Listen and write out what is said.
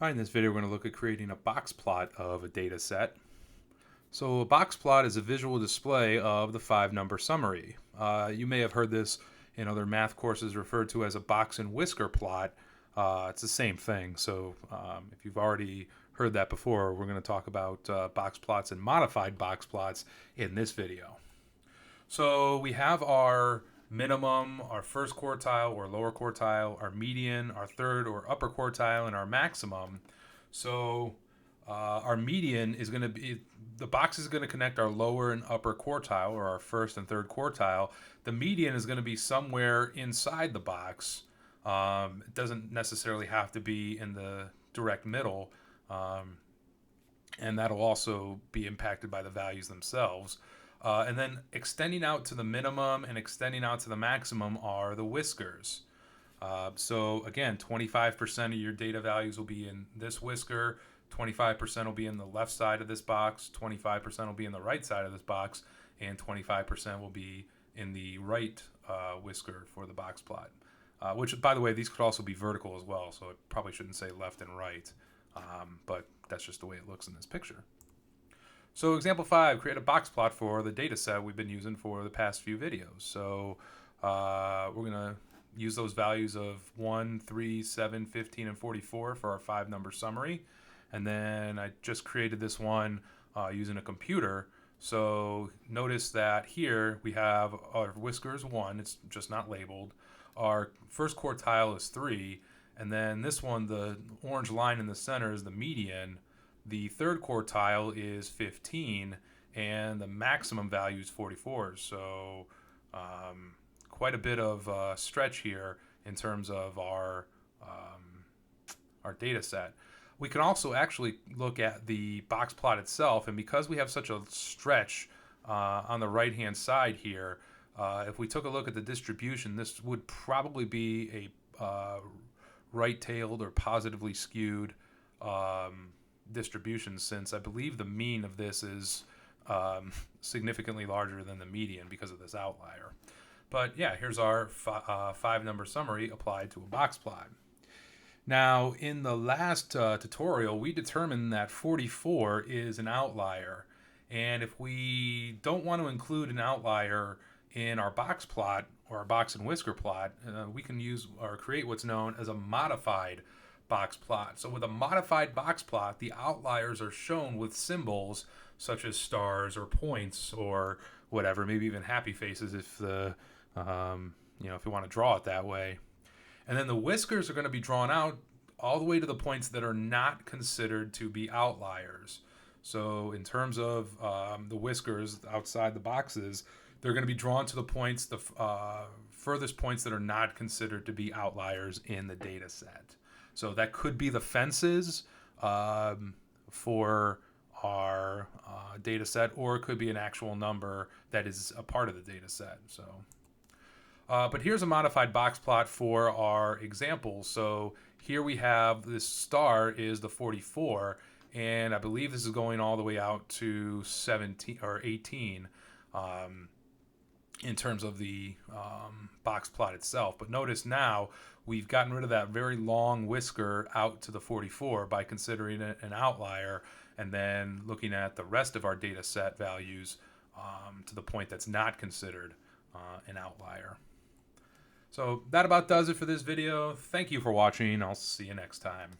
Hi, in this video, we're going to look at creating a box plot of a data set. So a box plot is a visual display of the 5-number summary. You may have heard this in other math courses referred to as a box and whisker plot. It's the same thing. So if you've already heard that before, we're going to talk about box plots and modified box plots in this video. So we have our minimum, our first quartile or lower quartile, our median, our third or upper quartile, and our maximum. So our median is going to be, the box is going to connect our lower and upper quartile, or our first and third quartile. The median is going to be somewhere inside the box. It doesn't necessarily have to be in the direct middle. And that'll also be impacted by the values themselves. And then extending out to the minimum and extending out to the maximum are the whiskers. So again, 25% of your data values will be in this whisker, 25% will be in the left side of this box, 25% will be in the right side of this box, and 25% will be in the right whisker for the box plot. Which, by the way, these could also be vertical as well, so I probably shouldn't say left and right, but that's just the way it looks in this picture. So example 5, create a box plot for the data set we've been using for the past few videos. So we're going to use those values of 1, 3, 7, 15, and 44 for our 5-number summary. And then I just created this one using a computer. So notice that here we have our whisker is 1. It's just not labeled. Our first quartile is 3. And then this one, the orange line in the center, is the median. The third quartile is 15, and the maximum value is 44. So quite a bit of stretch here in terms of our data set. We can also actually look at the box plot itself, and because we have such a stretch on the right-hand side here, if we took a look at the distribution, this would probably be a right-tailed or positively skewed distribution, since I believe the mean of this is significantly larger than the median because of this outlier. But yeah, here's our 5-number summary applied to a box plot. Now, in the last tutorial, we determined that 44 is an outlier. And if we don't want to include an outlier in our box plot or our box and whisker plot, we can use or create what's known as a modified box plot. So with a modified box plot, the outliers are shown with symbols such as stars or points or whatever, maybe even happy faces if the if you want to draw it that way. And then the whiskers are going to be drawn out all the way to the points that are not considered to be outliers. So in terms of the whiskers outside the boxes, they're going to be drawn to the points, the furthest points that are not considered to be outliers in the data set. So that could be the fences for our data set, or it could be an actual number that is a part of the data set. So, but here's a modified box plot for our example. So here we have this star is the 44, and I believe this is going all the way out to 17 or 18 in terms of the box plot itself. But notice now we've gotten rid of that very long whisker out to the 44 by considering it an outlier, and then looking at the rest of our data set values to the point that's not considered an outlier. So that about does it for this video. Thank you for watching. I'll see you next time.